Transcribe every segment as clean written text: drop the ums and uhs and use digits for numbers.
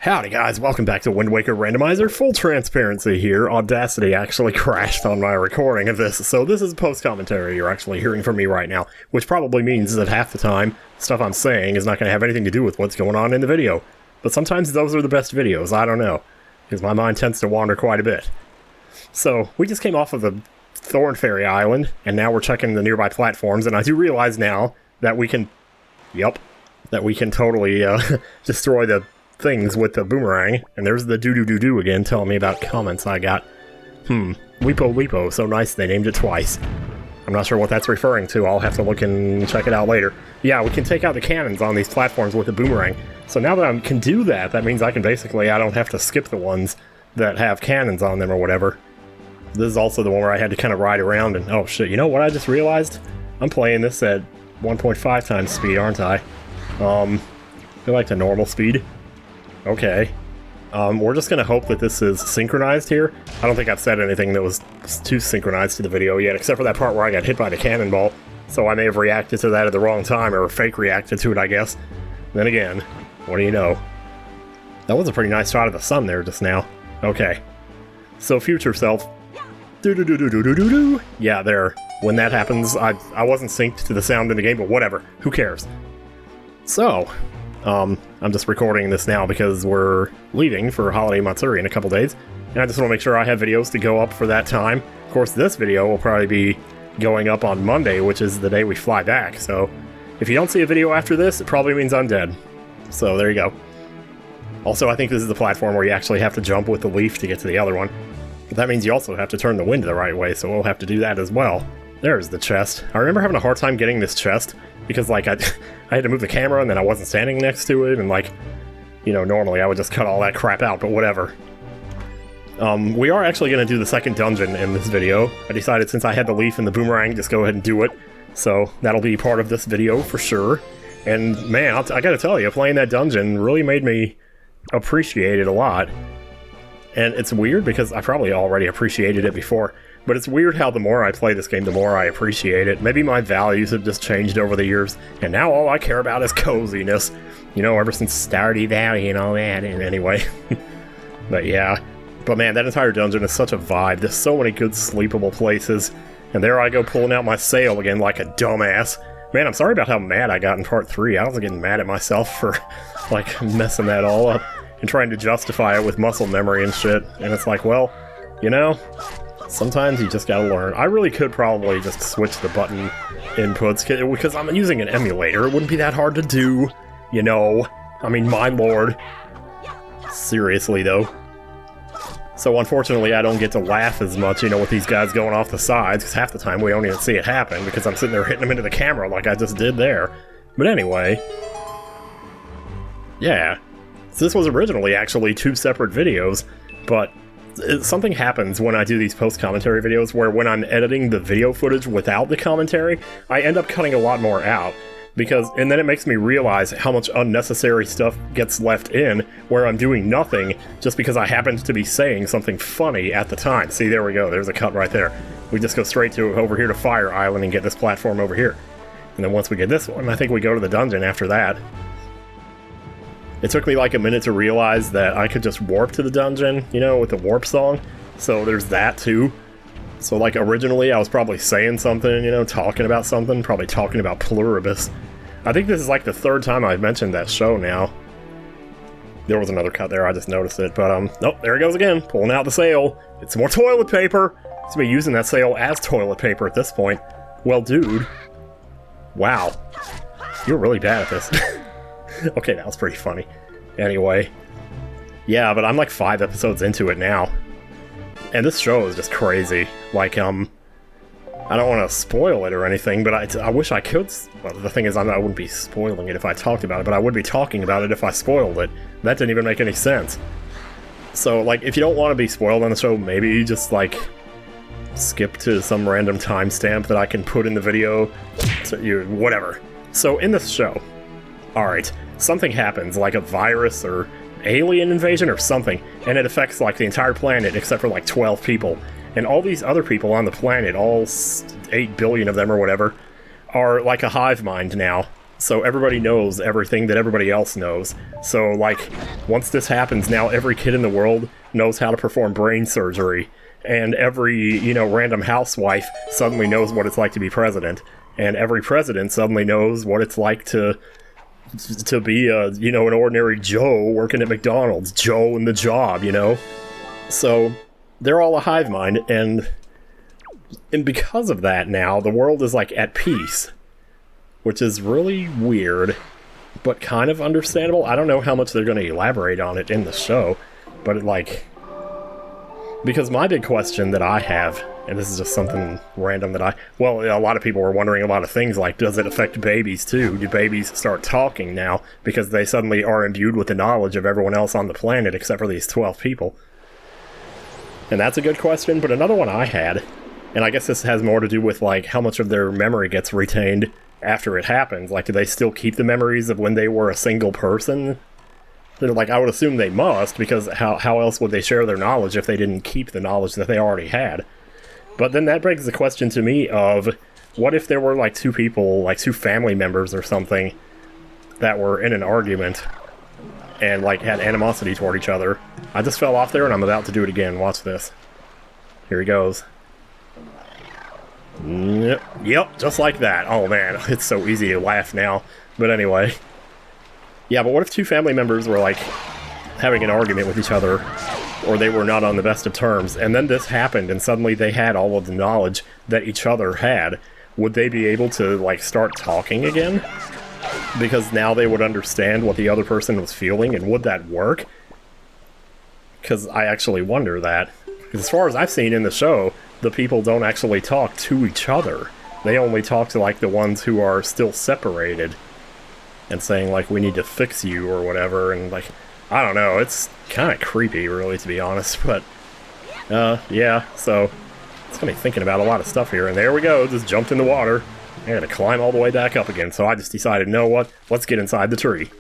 Howdy guys, welcome back to Waker Randomizer. Full transparency here, Audacity actually crashed on my recording of this, so this is post-commentary you're actually hearing from me right now, which probably means that half the time, stuff I'm saying is not going to have anything to do with what's going on in the video. But sometimes those are the best videos, I don't know, because my mind tends to wander quite a bit. So, we just came off of the Thorn Fairy Island, and now we're checking the nearby platforms, and I do realize now that we can, that we can totally destroy the things with the boomerang, and there's the do again telling me about comments I got. Weepo, so nice they named it twice. I'm not sure what that's referring to, I'll have to look and check it out later. Yeah, we can take out the cannons on these platforms with the boomerang. So now that I can do that, that means I can basically, I don't have to skip the ones that have cannons on them or whatever. This is also the one where I had to kind of ride around and, oh shit, you know what I just realized? I'm playing this at 1.5 times speed, aren't I? I like the normal speed. Okay. We're just gonna hope that this is synchronized here. I don't think I've said anything that was too synchronized to the video yet, except for that part where I got hit by the cannonball. So I may have reacted to that at the wrong time, or fake reacted to it, I guess. Then again, what do you know? That was a pretty nice shot of the sun there just now. Okay. So future self. Yeah, there. When that happens, I wasn't synced to the sound in the game, but whatever. Who cares? So, I'm just recording this now because we're leaving for Holiday Matsuri in a couple days, and I just want to make sure I have videos to go up for that time. Of course, this video will probably be going up on Monday, which is the day we fly back, so if you don't see a video after this, it probably means I'm dead. So there you go. Also, I think this is the platform where you actually have to jump with the leaf to get to the other one. But that means you also have to turn the wind the right way, so we'll have to do that as well. There's the chest. I remember having a hard time getting this chest, because, like, I had to move the camera, and then I wasn't standing next to it, and, like, you know, normally I would just cut all that crap out, but whatever. We are actually going to do the second dungeon in this video. I decided since I had the leaf and the boomerang, just go ahead and do it. So, that'll be part of this video, for sure. And, man, I gotta tell you, playing that dungeon really made me appreciate it a lot. And it's weird, because I probably already appreciated it before. But it's weird how the more I play this game, the more I appreciate it. Maybe my values have just changed over the years, and now all I care about is coziness. You know, ever since Stardew Valley and all that, and anyway. But yeah. But man, that entire dungeon is such a vibe. There's so many good sleepable places. And there I go pulling out my sail again like a dumbass. Man, I'm sorry about how mad I got in part 3. I was getting mad at myself for, like, messing that all up. And trying to justify it with muscle memory and shit. And it's like, well, you know, sometimes you just gotta learn. I really could probably just switch the button inputs, because I'm using an emulator. It wouldn't be that hard to do, you know. I mean, my lord. Seriously, though. So unfortunately, I don't get to laugh as much, you know, with these guys going off the sides, because half the time we don't even see it happen, because I'm sitting there hitting them into the camera like I just did there. But anyway. Yeah. So this was originally actually 2 separate videos, but something happens when I do these post-commentary videos where when I'm editing the video footage without the commentary, I end up cutting a lot more out. And then it makes me realize how much unnecessary stuff gets left in where I'm doing nothing just because I happened to be saying something funny at the time. See, there we go, there's a cut right there. We just go straight to over here to Fire Island and get this platform over here. And then once we get this one, I think we go to the dungeon after that. It took me like a minute to realize that I could just warp to the dungeon, you know, with the warp song. So there's that too. So like originally I was probably saying something, you know, talking about something, probably talking about Pluribus. I think this is like the 3rd time I've mentioned that show now. There was another cut there, I just noticed it, but nope, there it goes again, pulling out the sail. It's more toilet paper! It's me using that sail as toilet paper at this point. Well, dude. Wow. You're really bad at this. Okay, that was pretty funny. Anyway. Yeah, but I'm like 5 episodes into it now. And this show is just crazy. Like, I don't want to spoil it or anything, but I wish I could. Well, the thing is, I wouldn't be spoiling it if I talked about it, but I would be talking about it if I spoiled it. That didn't even make any sense. So, like, if you don't want to be spoiled on the show, maybe you just, like, skip to some random timestamp that I can put in the video. So whatever. So, in this show, alright, something happens, like a virus or alien invasion or something, and it affects like the entire planet except for like 12 people. And all these other people on the planet, all 8 billion of them or whatever, are like a hive mind now. So everybody knows everything that everybody else knows. So, like, once this happens, now every kid in the world knows how to perform brain surgery. And every, you know, random housewife suddenly knows what it's like to be president. And every president suddenly knows what it's like to be, you know, an ordinary Joe working at McDonald's. Joe in the job, you know? So, they're all a hive mind, and because of that now, the world is, like, at peace. Which is really weird, but kind of understandable. I don't know how much they're going to elaborate on it in the show, but it, like... Because my big question that I have, and this is just something random that well, a lot of people were wondering a lot of things, like, does it affect babies too? Do babies start talking now because they suddenly are imbued with the knowledge of everyone else on the planet except for these 12 people? And that's a good question, but another one I had, and I guess this has more to do with, like, how much of their memory gets retained after it happens. Like, do they still keep the memories of when they were a single person? They're like, I would assume they must, because how else would they share their knowledge if they didn't keep the knowledge that they already had? But then that begs the question to me of, what if there were, like, two people, like two family members or something, that were in an argument, and, like, had animosity toward each other? I just fell off there, and I'm about to do it again. Watch this. Here he goes. Yep, just like that. Oh man, it's so easy to laugh now. But anyway. Yeah, but what if two family members were, like, having an argument with each other, or they were not on the best of terms, and then this happened, and suddenly they had all of the knowledge that each other had? Would they be able to, like, start talking again? Because now they would understand what the other person was feeling, and would that work? Because I actually wonder that. Because as far as I've seen in the show, the people don't actually talk to each other. They only talk to, like, the ones who are still separated. And saying, like, we need to fix you or whatever. And, like, I don't know. It's kind of creepy, really, to be honest. But, yeah. So, it's got me thinking about a lot of stuff here. And there we go. Just jumped in the water. I had to climb all the way back up again. So I just decided, you know what? Let's get inside the tree.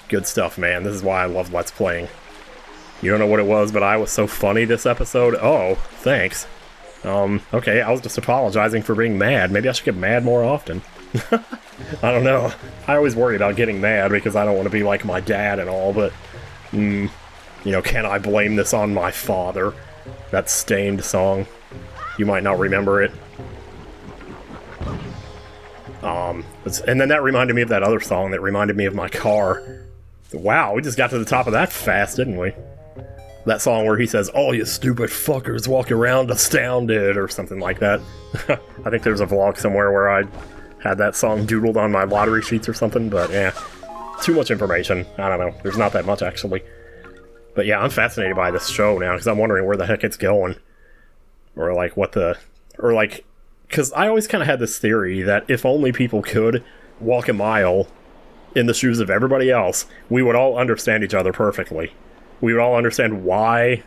Good stuff, man. This is why I love Let's Playing. You don't know what it was, but I was so funny this episode. Oh, thanks. Okay, I was just apologizing for being mad. Maybe I should get mad more often. I don't know. I always worry about getting mad because I don't want to be like my dad and all, but... you know, can I blame this on my father? That Stained song. You might not remember it. And then that reminded me of that other song that reminded me of my car. Wow, we just got to the top of that fast, didn't we? That song where he says, "All you stupid fuckers walk around astounded," or something like that. I think there's a vlog somewhere where I had that song doodled on my lottery sheets or something, but yeah. Too much information. I don't know. There's not that much, actually. But yeah, I'm fascinated by this show now, because I'm wondering where the heck it's going. Or like, what the... Or like... Because I always kind of had this theory that if only people could walk a mile in the shoes of everybody else, we would all understand each other perfectly. We would all understand why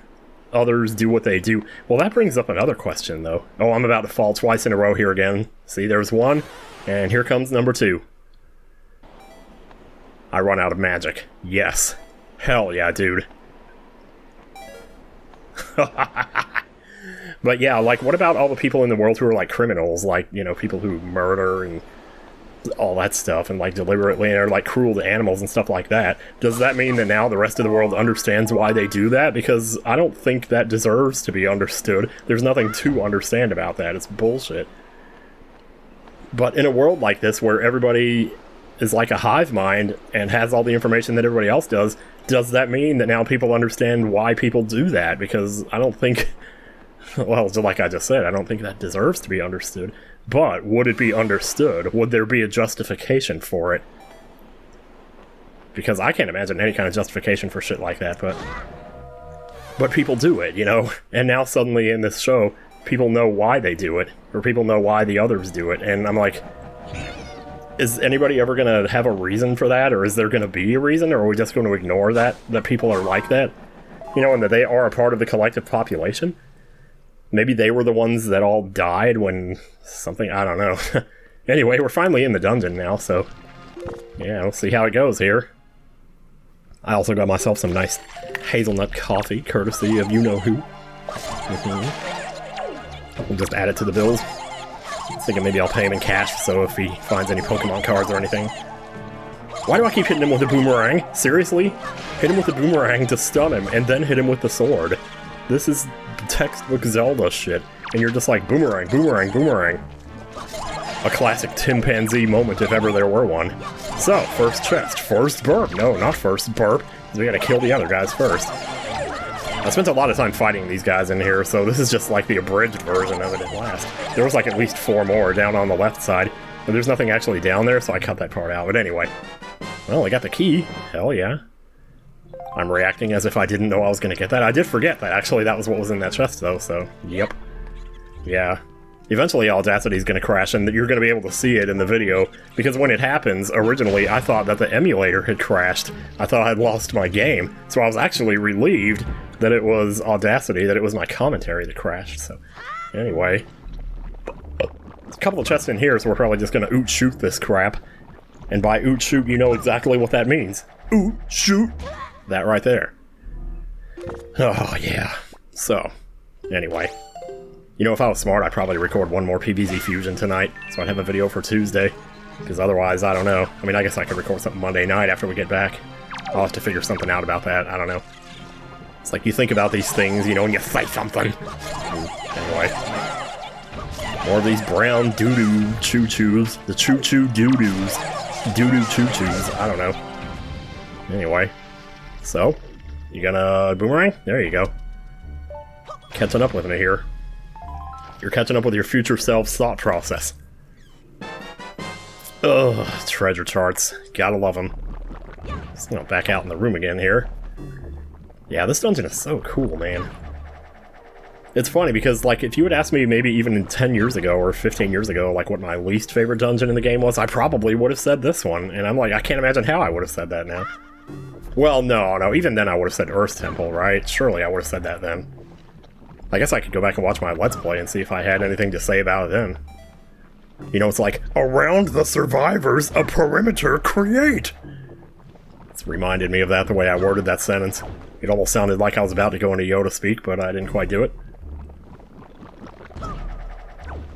others do what they do. Well, that brings up another question, though. Oh, I'm about to fall twice in a row here again. See, there's one, and here comes number two. I run out of magic. Yes. Hell yeah, dude. But yeah, like, what about all the people in the world who are, like, criminals? Like, you know, people who murder and all that stuff, and, like, deliberately, and are, like, cruel to animals and stuff like that. Does that mean that now the rest of the world understands why they do that? Because I don't think that deserves to be understood. There's nothing to understand about that. It's bullshit. But in a world like this, where everybody is like a hive mind and has all the information that everybody else does that mean that now people understand why people do that? Because I don't think... Well, like I just said, I don't think that deserves to be understood. But would it be understood? Would there be a justification for it? Because I can't imagine any kind of justification for shit like that, but people do it, you know? And now suddenly in this show, people know why they do it, or people know why the others do it, and I'm like, is anybody ever gonna have a reason for that, or is there gonna be a reason, or are we just gonna ignore that people are like that? You know, and that they are a part of the collective population? Maybe they were the ones that all died when something... I don't know. Anyway, we're finally in the dungeon now, so... Yeah, we'll see how it goes here. I also got myself some nice hazelnut coffee, courtesy of you-know-who. We'll just add it to the bills. I was thinking maybe I'll pay him in cash, so if he finds any Pokemon cards or anything. Why do I keep hitting him with a boomerang? Seriously? Hit him with the boomerang to stun him, and then hit him with the sword. This is textbook Zelda shit, and you're just like, boomerang, boomerang, boomerang. A classic chimpanzee moment if ever there were one. So, first chest, first burp. No, not first burp. We gotta kill the other guys first. I spent a lot of time fighting these guys in here, so this is just like the abridged version of it at last. There was like at least 4 more down on the left side, but there's nothing actually down there, so I cut that part out. But anyway, well, I got the key. Hell yeah. I'm reacting as if I didn't know I was gonna get that. I did forget that actually that was what was in that chest though, so yep. Yeah. Eventually Audacity's gonna crash and you're gonna be able to see it in the video, because when it happens, originally I thought that the emulator had crashed. I thought I'd lost my game, so I was actually relieved that it was Audacity, that it was my commentary that crashed, so anyway. There's a couple of chests in here, so we're probably just gonna oot-shoot this crap. And by oot-shoot, you know exactly what that means. Oot-shoot! That right there. Oh, yeah. So, anyway. You know, if I was smart, I'd probably record one more PvZ Fusion tonight, so I'd have a video for Tuesday. Because otherwise, I don't know. I mean, I guess I could record something Monday night after we get back. I'll have to figure something out about that, I don't know. It's like you think about these things, you know, and you say something. Anyway. More of these brown doo-doo choo-choos. The choo-choo doo-doos. Doo-doo choo-choos. I don't know. Anyway. So, you gonna boomerang? There you go. Catching up with me here. You're catching up with your future self's thought process. Ugh, treasure charts. Gotta love them. Just gonna back out in the room again here. Yeah, this dungeon is so cool, man. It's funny because, like, if you had asked me maybe even 10 years ago or 15 years ago, like, what my least favorite dungeon in the game was, I probably would have said this one. And I'm like, I can't imagine how I would have said that now. Well, no, even then I would have said Earth Temple, right? Surely I would have said that then. I guess I could go back and watch my Let's Play and see if I had anything to say about it then. You know, it's like, around the survivors, a perimeter create! It's reminded me of that, the way I worded that sentence. It almost sounded like I was about to go into Yoda speak, but I didn't quite do it.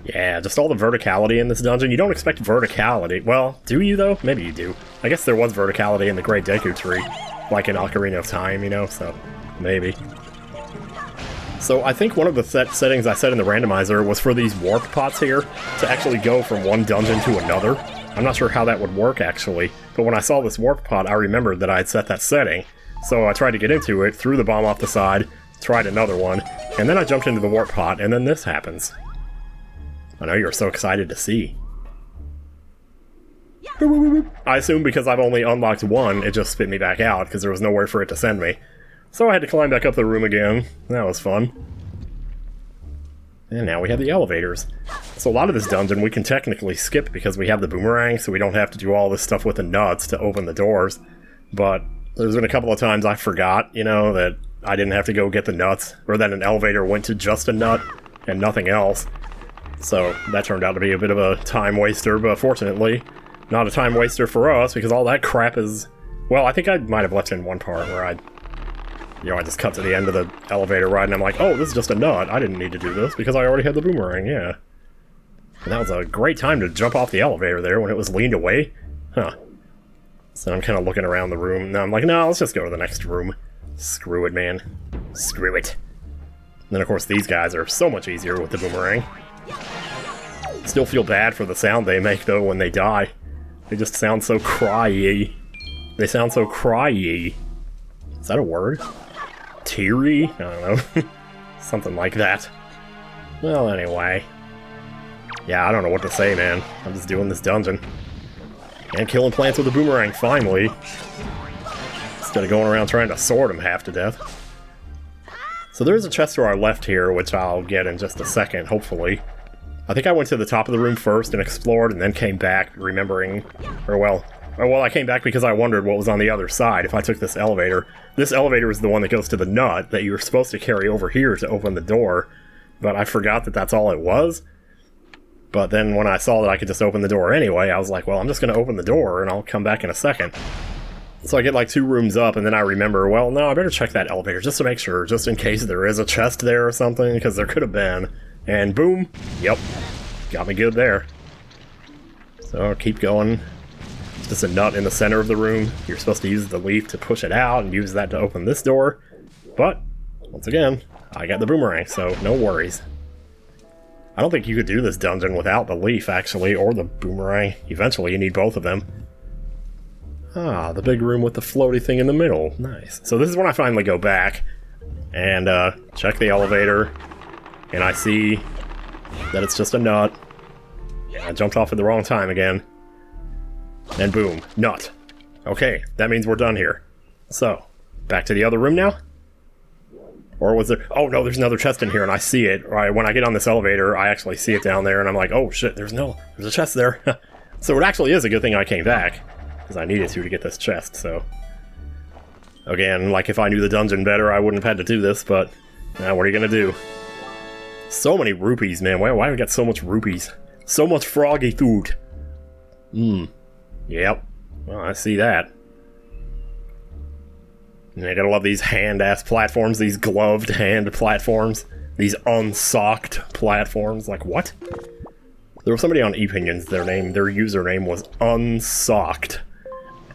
Yeah, just all the verticality in this dungeon. You don't expect verticality. Well, do you, though? Maybe you do. I guess there was verticality in the Great Deku Tree, like in Ocarina of Time, you know, so maybe. So I think one of the settings I set in the randomizer was for these warp pots here to actually go from one dungeon to another. I'm not sure how that would work, actually, but when I saw this warp pot, I remembered that I had set that setting. So I tried to get into it, threw the bomb off the side, tried another one, and then I jumped into the warp pot, and then this happens. I know you're so excited to see. I assume because I've only unlocked one, it just spit me back out, because there was nowhere for it to send me. So I had to climb back up the room again. That was fun. And now we have the elevators. So a lot of this dungeon we can technically skip because we have the boomerang, so we don't have to do all this stuff with the nuts to open the doors. But there's been a couple of times I forgot, you know, that I didn't have to go get the nuts, or that an elevator went to just a nut and nothing else. So that turned out to be a bit of a time waster, but fortunately, not a time waster for us, because all that crap is... Well, I think I might have left in one part where I just cut to the end of the elevator ride, and I'm like, oh, this is just a nut. I didn't need to do this, because I already had the boomerang, yeah. And that was a great time to jump off the elevator there, when it was leaned away. Huh. So I'm kind of looking around the room, and I'm like, no, let's just go to the next room. Screw it, man. Screw it. And then, of course, these guys are so much easier with the boomerang. Still feel bad for the sound they make, though, when they die. They just sound so cryy. They sound so cryy. Is that a word? Teary? I don't know. Something like that. Well, anyway. Yeah, I don't know what to say, man. I'm just doing this dungeon. And killing plants with a boomerang, finally. Instead of going around trying to sword them half to death. So there's a chest to our left here, which I'll get in just a second, hopefully. I think I went to the top of the room first and explored, and then came back, remembering... Well, I came back because I wondered what was on the other side if I took this elevator. This elevator is the one that goes to the nut that you were supposed to carry over here to open the door, but I forgot that that's all it was. But then when I saw that I could just open the door anyway, I was like, well, I'm just going to open the door and I'll come back in a second. So I get like 2 rooms up, and then I remember, well, no, I better check that elevator just to make sure, just in case there is a chest there or something, because there could have been. And boom, yep, got me good there. So keep going. It's just a nut in the center of the room. You're supposed to use the leaf to push it out and use that to open this door. But, once again, I got the boomerang, so no worries. I don't think you could do this dungeon without the leaf, actually, or the boomerang. Eventually, you need both of them. Ah, the big room with the floaty thing in the middle. Nice. So this is when I finally go back and check the elevator, and I see that it's just a nut. I jumped off at the wrong time again. And boom, nut. Okay, that means we're done here. So, back to the other room now? Or was there... Oh no, there's another chest in here and I see it. Right, when I get on this elevator, I actually see it down there and I'm like, oh shit, there's a chest there. So it actually is a good thing I came back. Because I needed to get this chest, so... Again, like if I knew the dungeon better, I wouldn't have had to do this, but... Now, what are you gonna do? So many rupees, man. Why do we got so much rupees? So much froggy food. Yep. Well, I see that. And I gotta love these hand-ass platforms, these gloved hand platforms. These unsocked platforms. Like, what? There was somebody on ePinions, their username was unsocked.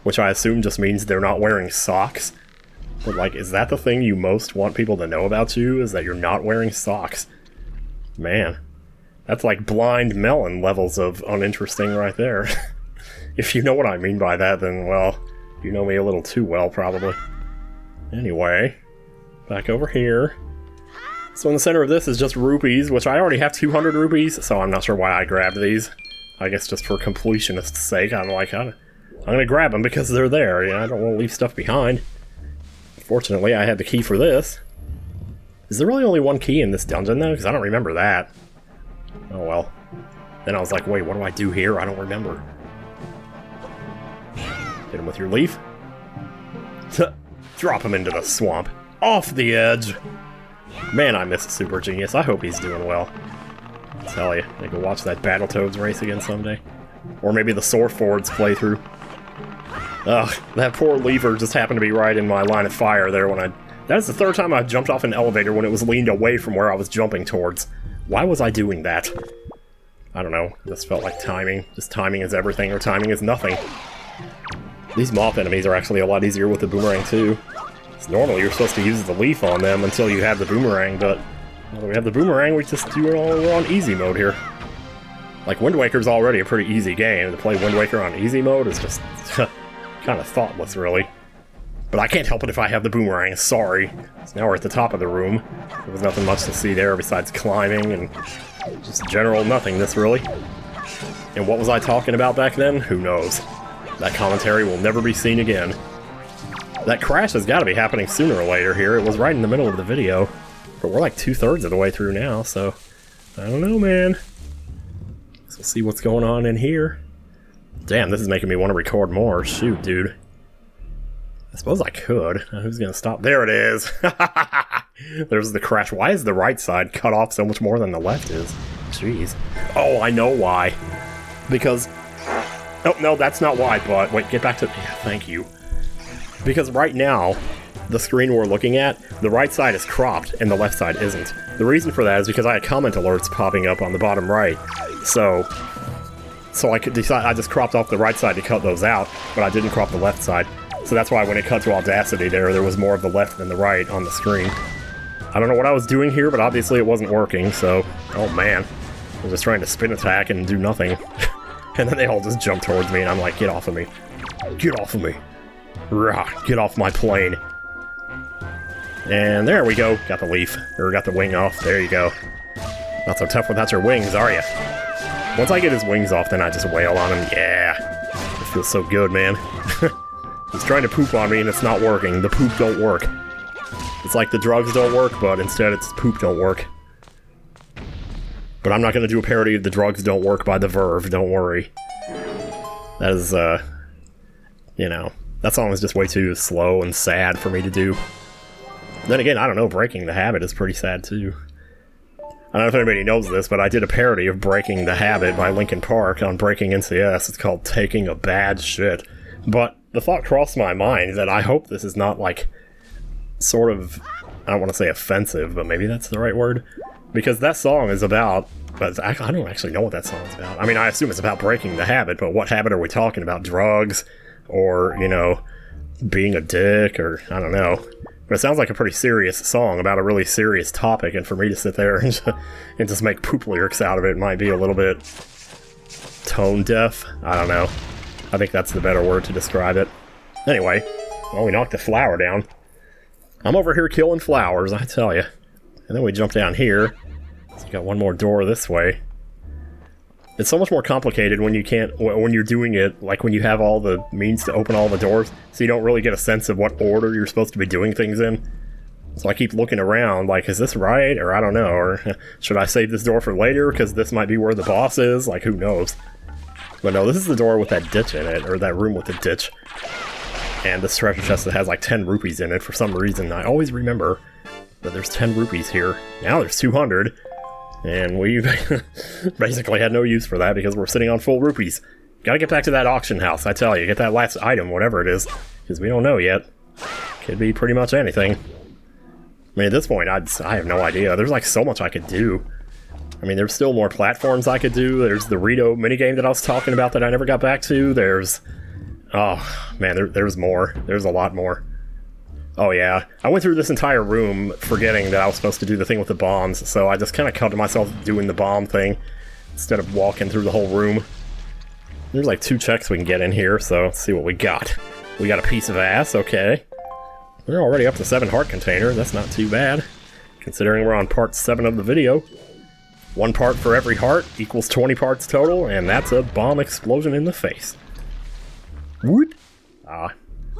Which I assume just means they're not wearing socks. But, like, is that the thing you most want people to know about you? Is that you're not wearing socks? Man. That's like blind melon levels of uninteresting right there. If you know what I mean by that, then, well, you know me a little too well, probably. Anyway, back over here. So in the center of this is just rupees, which I already have 200 rupees, so I'm not sure why I grabbed these. I guess just for completionist's sake, I'm like, I'm gonna grab them because they're there. I don't want to leave stuff behind. Fortunately, I had the key for this. Is there really only one key in this dungeon, though? Because I don't remember that. Oh well. Then I was like, wait, what do I do here? I don't remember. Hit him with your leaf. Drop him into the swamp. Off the edge. Man, I miss Super Genius. I hope he's doing well. I tell you, I can watch that Battletoads race again someday. Or maybe the Swordfords playthrough. Ugh, that poor lever just happened to be right in my line of fire there when I... That is the third time I've jumped off an elevator when it was leaned away from where I was jumping towards. Why was I doing that? I don't know. It just felt like timing. Just timing is everything, or timing is nothing. These moth enemies are actually a lot easier with the boomerang, too. So normally you're supposed to use the leaf on them until you have the boomerang, but... Now that we have the boomerang, we just do it all, we're on easy mode here. Like, Wind Waker's already a pretty easy game. To play Wind Waker on easy mode is just... kind of thoughtless, really. But I can't help it if I have the boomerang, sorry. So now we're at the top of the room. There was nothing much to see there besides climbing and just general nothingness, really. And what was I talking about back then? Who knows? That commentary will never be seen again. That crash has got to be happening sooner or later here. It was right in the middle of the video. But we're like 2/3 of the way through now, so... I don't know, man. So we'll see what's going on in here. Damn, this is making me want to record more. Shoot, dude. I suppose I could. Who's gonna stop? There it is! There's the crash. Why is the right side cut off so much more than the left is? Jeez. Oh, I know why. Because... Oh, no, that's not why, but... Wait, get back to... Yeah, thank you. Because right now, the screen we're looking at, the right side is cropped and the left side isn't. The reason for that is because I had comment alerts popping up on the bottom right. So I could decide... I just cropped off the right side to cut those out, but I didn't crop the left side. So that's why when it cut to Audacity there was more of the left than the right on the screen. I don't know what I was doing here, but obviously it wasn't working, so... Oh man. I was just trying to spin attack and do nothing. And then they all just jumped towards me, and I'm like, get off of me. Get off of me. Rah, get off my plane. And there we go. Got the leaf. Or got the wing off. There you go. Not so tough without your wings, are ya? Once I get his wings off, then I just wail on him. Yeah. It feels so good, man. He's trying to poop on me, and it's not working. The poop don't work. It's like the drugs don't work, but instead it's poop don't work. But I'm not going to do a parody of The Drugs Don't Work by The Verve, don't worry. That is, you know, that song is just way too slow and sad for me to do. Then again, I don't know, Breaking the Habit is pretty sad too. I don't know if anybody knows this, but I did a parody of Breaking the Habit by Linkin Park on Breaking NCS. It's called Taking a Bad Shit. But the thought crossed my mind that I hope this is not, like, sort of, I don't want to say offensive, but maybe that's the right word. Because that song is about But I don't actually know what that song's about. I mean, I assume it's about breaking the habit, but what habit are we talking about? Drugs? Or, you know, being a dick? Or, I don't know. But it sounds like a pretty serious song about a really serious topic, and for me to sit there and just make poop lyrics out of it might be a little bit tone deaf. I don't know. I think that's the better word to describe it. Anyway, well, we knocked the flower down. I'm over here killing flowers, I tell you. And then we jump down here. So you got one more door this way. It's so much more complicated when you're doing it, like when you have all the means to open all the doors, so you don't really get a sense of what order you're supposed to be doing things in. So I keep looking around, like, is this right? Or I don't know. Or should I save this door for later, because this might be where the boss is? Like, who knows? But no, this is the door with that ditch in it, or that room with the ditch. And this treasure chest that has like 10 rupees in it for some reason. I always remember that there's 10 rupees here. Now there's 200. And we basically had no use for that because we're sitting on full rupees. Gotta get back to that auction house, I tell you. Get that last item, whatever it is. Because we don't know yet. Could be pretty much anything. I mean, at this point, I have no idea. There's like so much I could do. I mean, there's still more platforms I could do. There's the Rito minigame that I was talking about that I never got back to. There's... oh, man, there's more. There's a lot more. Oh yeah, I went through this entire room forgetting that I was supposed to do the thing with the bombs, so I just kind of cut to myself doing the bomb thing instead of walking through the whole room. There's like 2 checks we can get in here, so let's see what we got. We got a piece of ass, okay. We're already up to 7 heart containers, that's not too bad, considering we're on part 7 of the video. 1 part for every heart equals 20 parts total, and that's a bomb explosion in the face. Woot! Ah.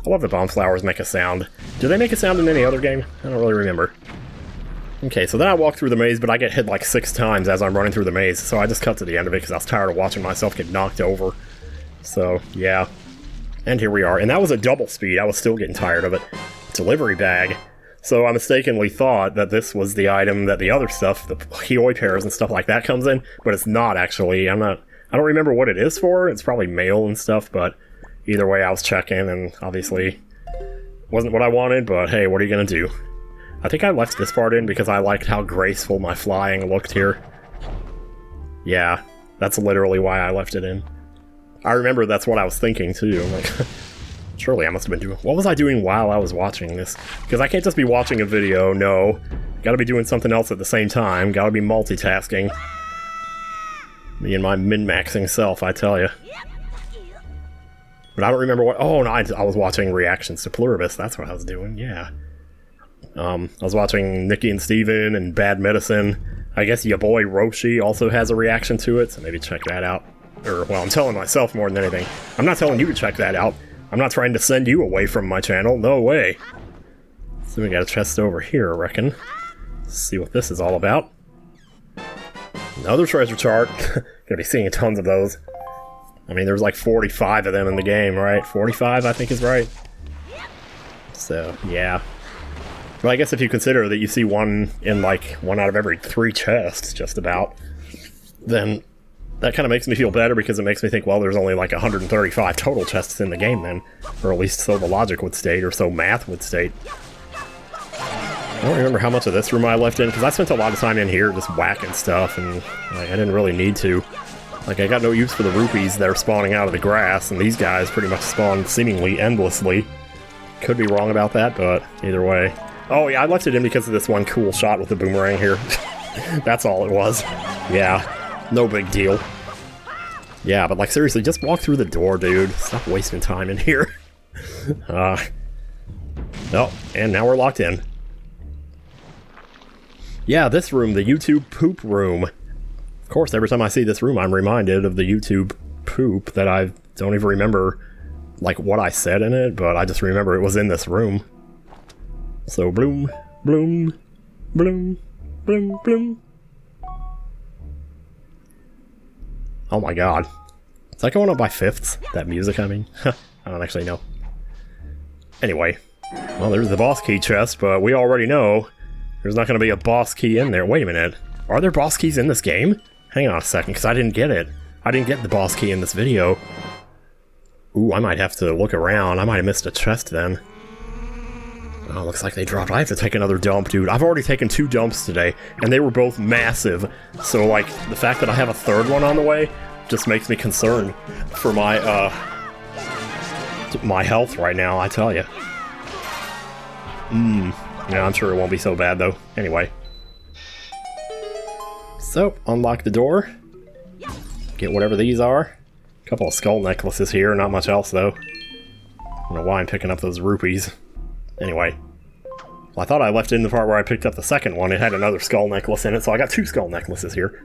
I love that bomb flowers make a sound. Do they make a sound in any other game? I don't really remember. Okay, so then I walk through the maze, but I get hit like 6 times as I'm running through the maze, so I just cut to the end of it because I was tired of watching myself get knocked over. So, yeah. And here we are. And that was a double speed. I was still getting tired of it. Delivery bag. So I mistakenly thought that this was the item that the other stuff, the Hioi pears and stuff like that comes in, but it's not actually. I don't remember what it is for. It's probably mail and stuff, but... either way, I was checking, and obviously wasn't what I wanted, but hey, what are you gonna do? I think I left this part in because I liked how graceful my flying looked here. Yeah, that's literally why I left it in. I remember that's what I was thinking, too. I'm like, surely I must have been doing... what was I doing while I was watching this? Because I can't just be watching a video, no. Gotta be doing something else at the same time. Gotta be multitasking. Me and my min-maxing self, I tell you. But I don't remember what... oh, no, I was watching reactions to Pluribus. That's what I was doing, yeah. I was watching Nikki and Steven and Bad Medicine. I guess your boy Roshi also has a reaction to it, so maybe check that out. Or, well, I'm telling myself more than anything. I'm not telling you to check that out. I'm not trying to send you away from my channel. No way. So we got a chest over here, I reckon. Let's see what this is all about. Another treasure chart. Gonna be seeing tons of those. I mean, there's like 45 of them in the game, right? 45, I think is right. So, yeah. Well, I guess if you consider that you see one in like 1 out of every 3 chests, just about, then that kind of makes me feel better because it makes me think, well, there's only like 135 total chests in the game then. Or at least so the logic would state, or so math would state. I don't remember how much of this room I left in, because I spent a lot of time in here just whacking stuff, and like, I didn't really need to. Like, I got no use for the rupees that are spawning out of the grass, and these guys pretty much spawn seemingly endlessly. Could be wrong about that, but either way. Oh yeah, I left it in because of this one cool shot with the boomerang here. That's all it was. Yeah, no big deal. Yeah, but like seriously, just walk through the door, dude. Stop wasting time in here. Oh, and now we're locked in. Yeah, this room, the YouTube poop room. Of course, every time I see this room, I'm reminded of the YouTube poop that I don't even remember, like, what I said in it, but I just remember it was in this room. So, bloom, bloom, bloom, bloom, bloom. Oh my god. Is that going up by fifths? That music, I mean? I don't actually know. Anyway. Well, there's the boss key chest, but we already know there's not going to be a boss key in there. Wait a minute. Are there boss keys in this game? Hang on a second, because I didn't get it. I didn't get the boss key in this video. Ooh, I might have to look around. I might have missed a chest then. Oh, looks like they dropped. I have to take another dump, dude. I've already taken 2 dumps today, and they were both massive. So, like, the fact that I have a 3rd one on the way just makes me concerned for my, my health right now, I tell you. Yeah, I'm sure it won't be so bad, though. Anyway. So, unlock the door. Get whatever these are. A couple of skull necklaces here, not much else, though. I don't know why I'm picking up those rupees. Anyway. Well, I thought I left in the part where I picked up the second one. It had another skull necklace in it, so I got 2 skull necklaces here.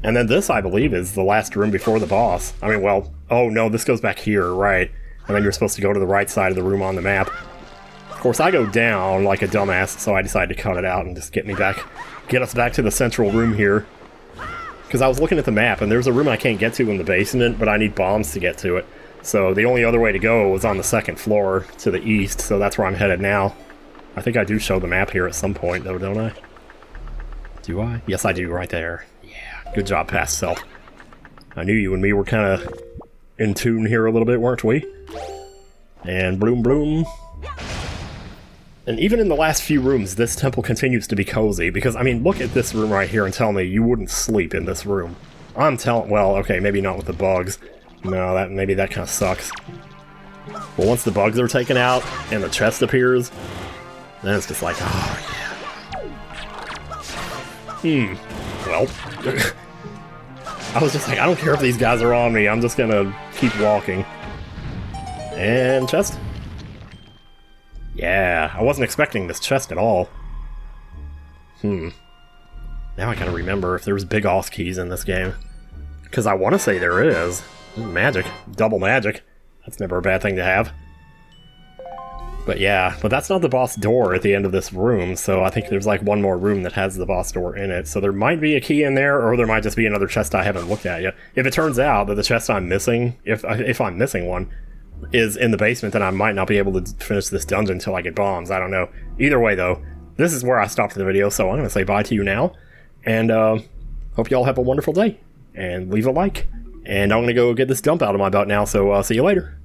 And then this, I believe, is the last room before the boss. I mean, well, oh no, this goes back here, right. And then you're supposed to go to the right side of the room on the map. Of course, I go down like a dumbass, so I decided to cut it out and just get us back to the central room here. Because I was looking at the map, and there's a room I can't get to in the basement, but I need bombs to get to it. So the only other way to go was on the 2nd floor to the east, so that's where I'm headed now. I think I do show the map here at some point, though, don't I? Do I? Yes, I do, right there. Yeah, good job, past self. I knew you and me were kind of in tune here a little bit, weren't we? And bloom bloom. And even in the last few rooms, this temple continues to be cozy, because, I mean, look at this room right here and tell me you wouldn't sleep in this room. I'm telling, well, okay, maybe not with the bugs. No, maybe that kind of sucks. But once the bugs are taken out and the chest appears, then it's just like, oh yeah. Well, I was just like, I don't care if these guys are on me, I'm just gonna keep walking. And chest? Yeah, I wasn't expecting this chest at all. Now I gotta remember if there's big OS keys in this game. Because I want to say there is. Magic. Double magic. That's never a bad thing to have. But yeah, but that's not the boss door at the end of this room, so I think there's like one more room that has the boss door in it. So there might be a key in there, or there might just be another chest I haven't looked at yet. If it turns out that the chest I'm missing, if I'm missing one, is in the basement, then I might not be able to finish this dungeon until I get bombs. I don't know. Either way, though, this is where I stopped the video, so I'm going to say bye to you now. And hope you all have a wonderful day. And leave a like. And I'm going to go get this dump out of my butt now, so see you later.